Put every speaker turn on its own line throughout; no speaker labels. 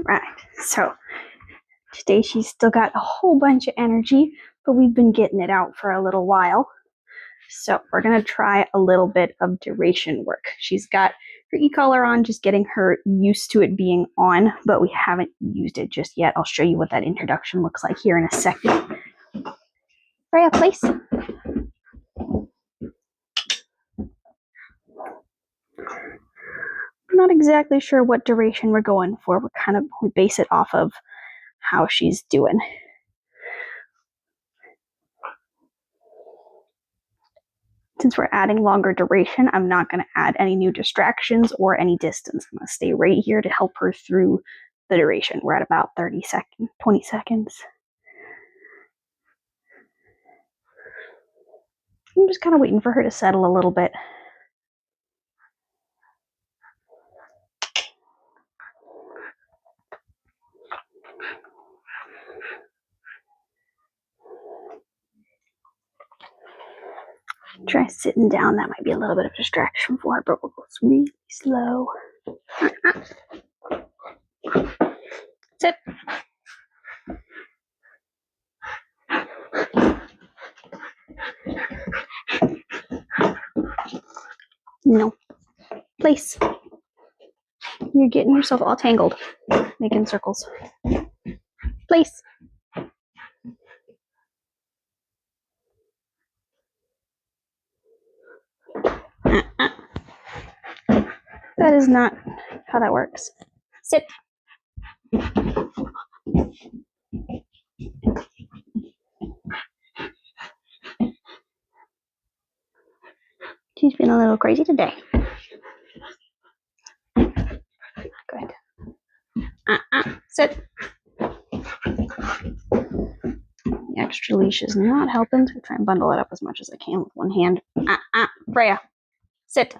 Right, so today she's still got a whole bunch of energy, but we've been getting it out for a little while. So we're going to try a little bit of duration work. She's got her e-collar on, just getting her used to it being on, but we haven't used it just yet. I'll show you what that introduction looks like here in a second. Freya, place. I'm not exactly sure what duration we're going for. We base it off of how she's doing. Since we're adding longer duration, I'm not going to add any new distractions or any distance. I'm going to stay right here to help her through the duration. We're at about 30 seconds, 20 seconds. I'm just kind of waiting for her to settle a little bit. Try sitting down. That might be a little bit of a distraction for her, but we'll go really slow. Sit. No. Place. You're getting yourself all tangled, making circles. Place. That is not how that works. Sit. She's been a little crazy today. Good. Sit. The extra leash is not helping, so I try and bundle it up as much as I can with one hand. Freya. Sit.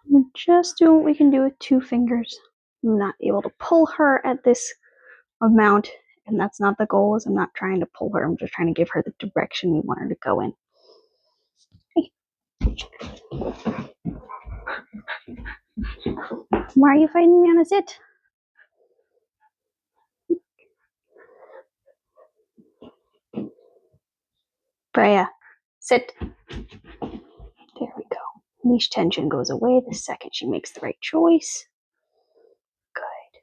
We're just doing what we can do with 2 fingers. I'm not able to pull her at this amount, and that's not the goal. Is I'm not trying to pull her. I'm just trying to give her the direction we want her to go in. Hey. Why are you fighting me on a sit? Freya, sit. There we go. Leash tension goes away the second she makes the right choice. Good.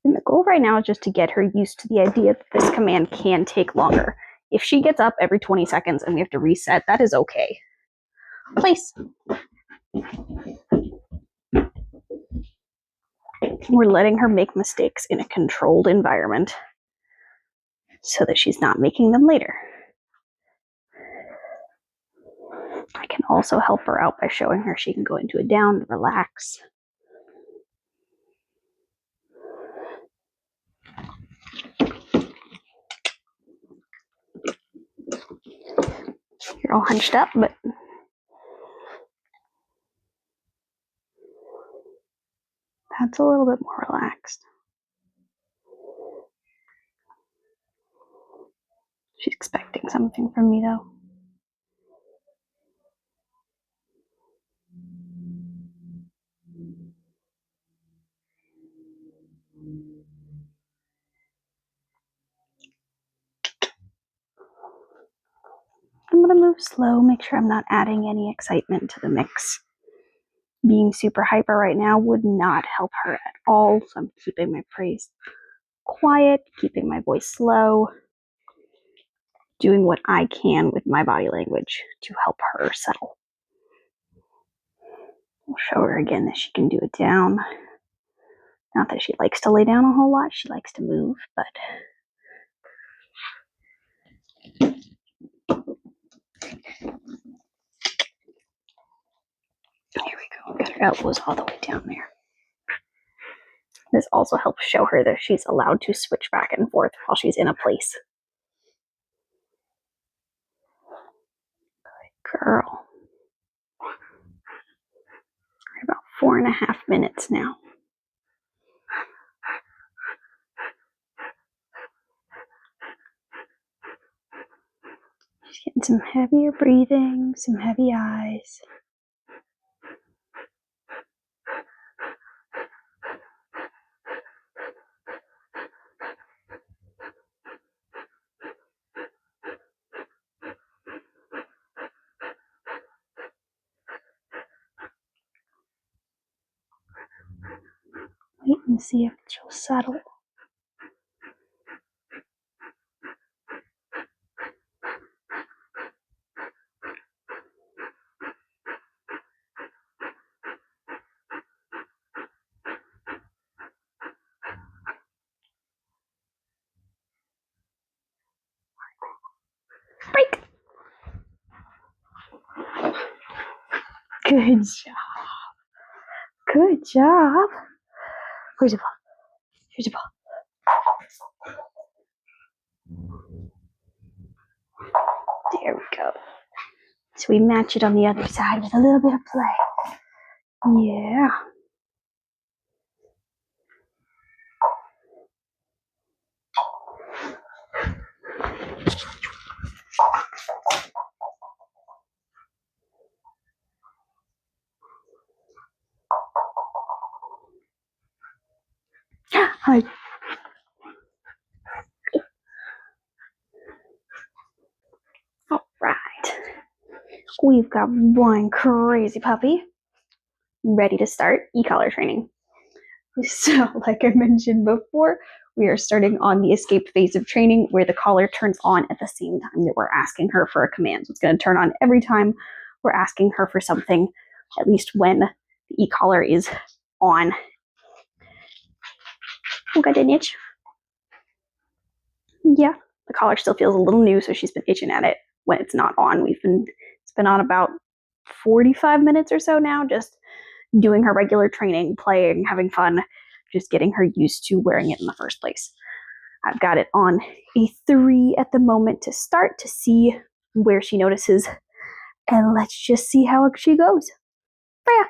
And the goal right now is just to get her used to the idea that this command can take longer. If she gets up every 20 seconds and we have to reset, that is okay. Place. We're letting her make mistakes in a controlled environment so that she's not making them later. I can also help her out by showing her she can go into a down and relax. You're all hunched up, but that's a little bit more relaxed. She's expecting something from me, though. I'm going to move slow, make sure I'm not adding any excitement to the mix. Being super hyper right now would not help her at all, so I'm keeping my praise quiet, keeping my voice slow, doing what I can with my body language to help her settle. We'll show her again that she can do it down. Not that she likes to lay down a whole lot, she likes to move, but here we go. Got her elbows all the way down there. This also helps show her that she's allowed to switch back and forth while she's in a place. girl. About 4.5 minutes now. Just getting some heavier breathing, some heavy eyes. Wait and see if she'll settle. Break! Good job. Good job. Where's the ball? Here's the ball. There we go. So we match it on the other side with a little bit of play. Yeah. Hi. All right. We've got one crazy puppy ready to start e-collar training. So, like I mentioned before, we are starting on the escape phase of training where the collar turns on at the same time that we're asking her for a command. So it's going to turn on every time we're asking her for something, at least when the e-collar is on. Oh, got an itch. Yeah, the collar still feels a little new, so she's been itching at it when it's not on. It's been on about 45 minutes or so now, just doing her regular training, playing, having fun, just getting her used to wearing it in the first place. I've got it on a 3 at the moment to start to see where she notices, and let's just see how she goes. Freya,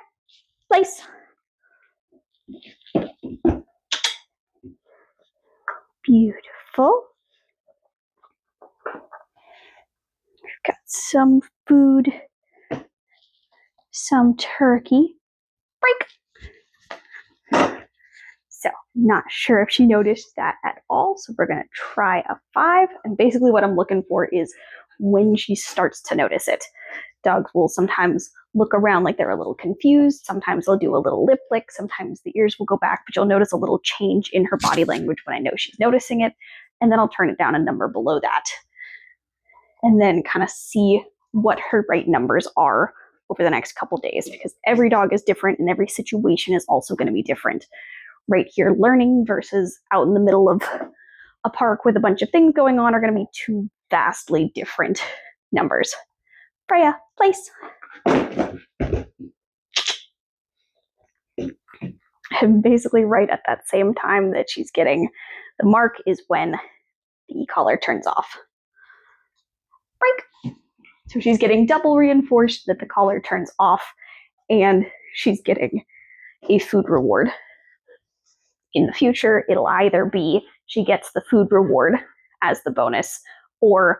place. Beautiful. We've got some food, some turkey. Break. So, not sure if she noticed that at all, so we're going to try a 5, and basically what I'm looking for is when she starts to notice it. Dogs will sometimes look around like they're a little confused, sometimes they'll do a little lip lick, sometimes the ears will go back, but you'll notice a little change in her body language when I know she's noticing it, and then I'll turn it down a number below that, and then kind of see what her right numbers are over the next couple days, because every dog is different and every situation is also going to be different. Right here learning versus out in the middle of a park with a bunch of things going on are going to be two vastly different numbers. Freya, place. And basically right at that same time that she's getting the mark is when the e-collar turns off. Break. So she's getting double reinforced that the collar turns off, and she's getting a food reward. In the future, it'll either be she gets the food reward as the bonus, or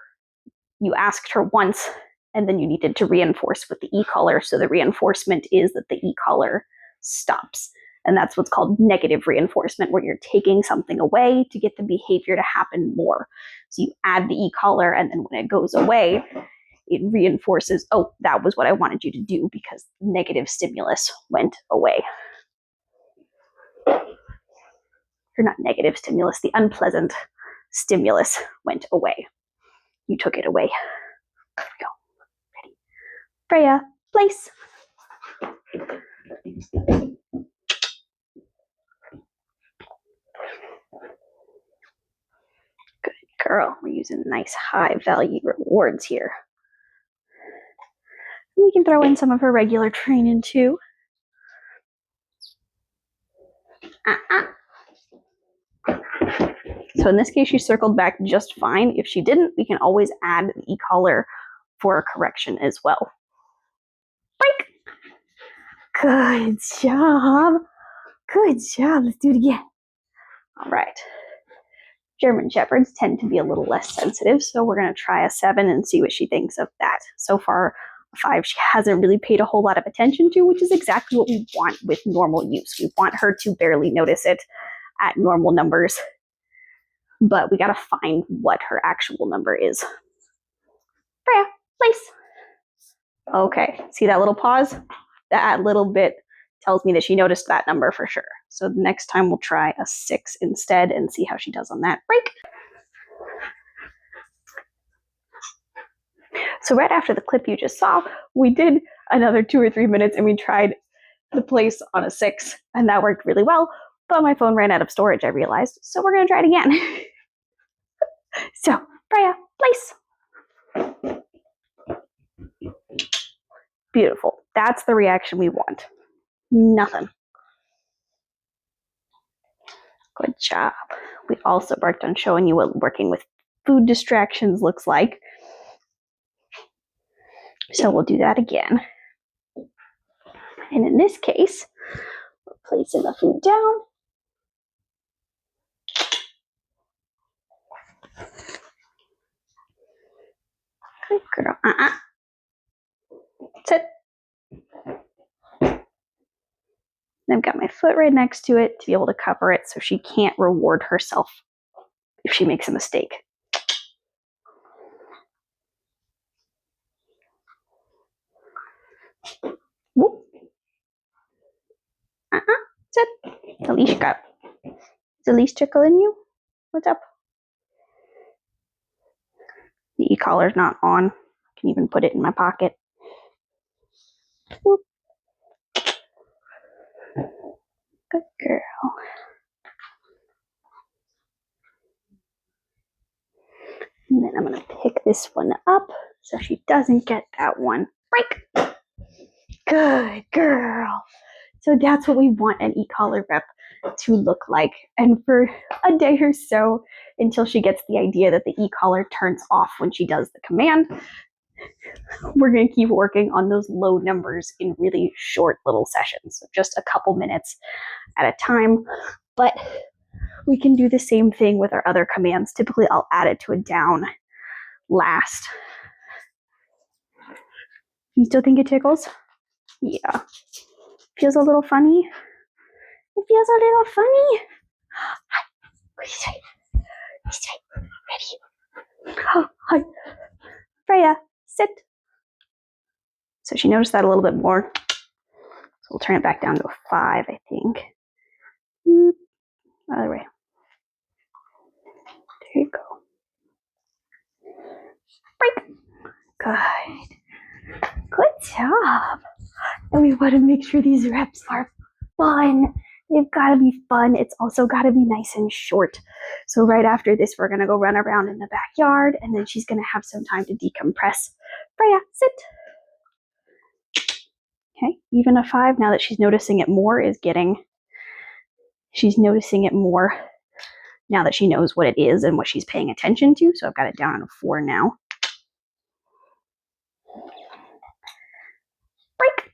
you asked her once and then you needed to reinforce with the e-collar, so the reinforcement is that the e-collar stops. And that's what's called negative reinforcement, where you're taking something away to get the behavior to happen more. So you add the e-collar, and then when it goes away, it reinforces, oh, that was what I wanted you to do because negative stimulus went away. Or not negative stimulus, the unpleasant stimulus went away. You took it away. There we go. Ready? Freya, place. Good girl. We're using nice high value rewards here. We can throw in some of her regular training too. So in this case, she circled back just fine. If she didn't, we can always add the e-collar for a correction as well. Break! Good job. Good job. Let's do it again. All right. German Shepherds tend to be a little less sensitive, so we're going to try a 7 and see what she thinks of that. So far, a 5 she hasn't really paid a whole lot of attention to, which is exactly what we want with normal use. We want her to barely notice it at normal numbers, but we got to find what her actual number is. Freya, place. Okay, see that little pause? That little bit tells me that she noticed that number for sure. So the next time we'll try a 6 instead and see how she does on that. Break. So right after the clip you just saw, we did another 2 or 3 minutes and we tried the place on a 6 and that worked really well, but my phone ran out of storage, I realized, so we're going to try it again. So, Freya, place. Beautiful. That's the reaction we want. Nothing. Good job. We also worked on showing you what working with food distractions looks like. So we'll do that again. And in this case, we're placing the food down. Good girl. Sit. I've got my foot right next to it to be able to cover it so she can't reward herself if she makes a mistake. Whoop. Sit. The leash got. Is the leash tickling you? What's up? The e-collar's not on. I can even put it in my pocket. Whoop. Good girl. And then I'm going to pick this one up so she doesn't get that one. Break. Good girl. So that's what we want an e-collar rep to look like. And for a day or so, until she gets the idea that the e-collar turns off when she does the command, we're going to keep working on those low numbers in really short little sessions, so just a couple minutes at a time. But we can do the same thing with our other commands. Typically, I'll add it to a down last. You still think it tickles? Yeah. Feels a little funny? It feels a little funny. Ready? Oh, hi. Freya, sit. So she noticed that a little bit more. So we'll turn it back down to a 5, I think. Other way. There you go. Break. Good. Good job. And we want to make sure these reps are fun. They've got to be fun. It's also got to be nice and short. So right after this, we're going to go run around in the backyard, and then she's going to have some time to decompress. Freya, sit. Okay, even a 5, now that she's noticing it more, she's noticing it more now that she knows what it is and what she's paying attention to. So I've got it down on a 4 now. Break.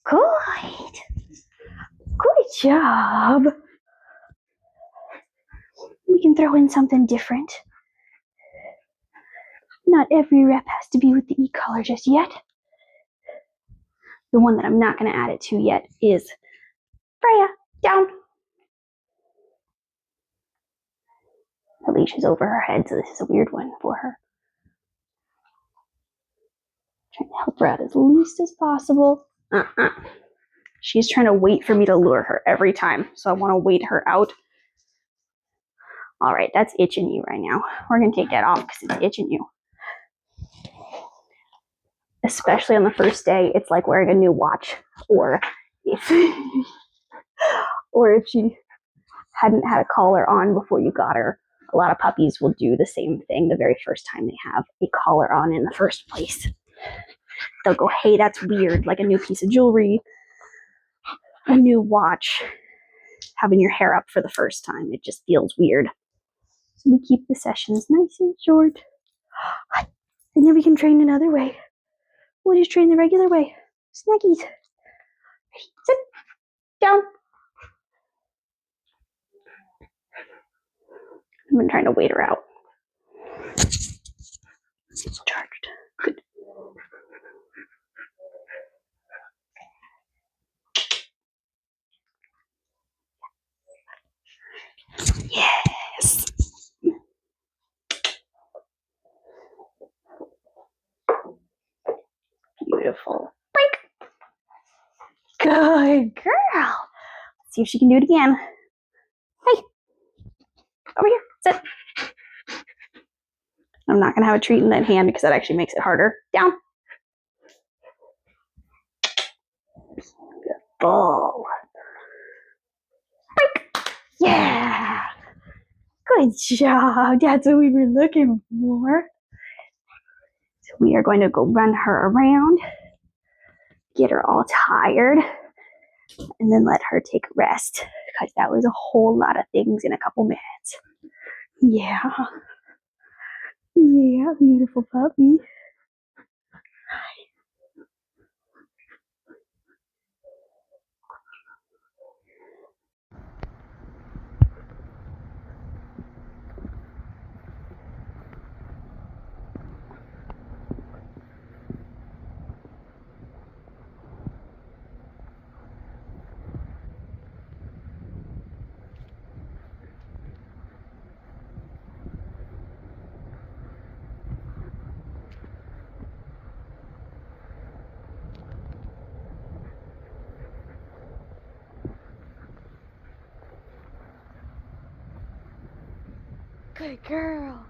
Good. Good job. We can throw in something different. Not every rep has to be with the e-collar just yet. The one that I'm not going to add it to yet is Freya, down. The leash is over her head, so this is a weird one for her. Trying to help her out as least as possible. She's trying to wait for me to lure her every time, so I want to wait her out. All right, that's itching you right now. We're going to take that off because it's itching you. Especially on the first day, it's like wearing a new watch. Or if she hadn't had a collar on before you got her. A lot of puppies will do the same thing the very first time they have a collar on in the first place. They'll go, hey, that's weird, like a new piece of jewelry, a new watch, having your hair up for the first time. It just feels weird. So we keep the sessions nice and short. And then we can train another way. We'll just train the regular way. Snackies. Sit down. I've been trying to wait her out. It's charged. Good. Yes. Beautiful. Break. Good girl. Let's see if she can do it again. Hey, over here. Sit. I'm not going to have a treat in that hand because that actually makes it harder. Down. Good ball. Break. Yeah. Good job. That's what we were looking for. So we are going to go run her around, get her all tired, and then let her take a rest because that was a whole lot of things in a couple minutes. Yeah. Yeah, beautiful puppy. Good girl.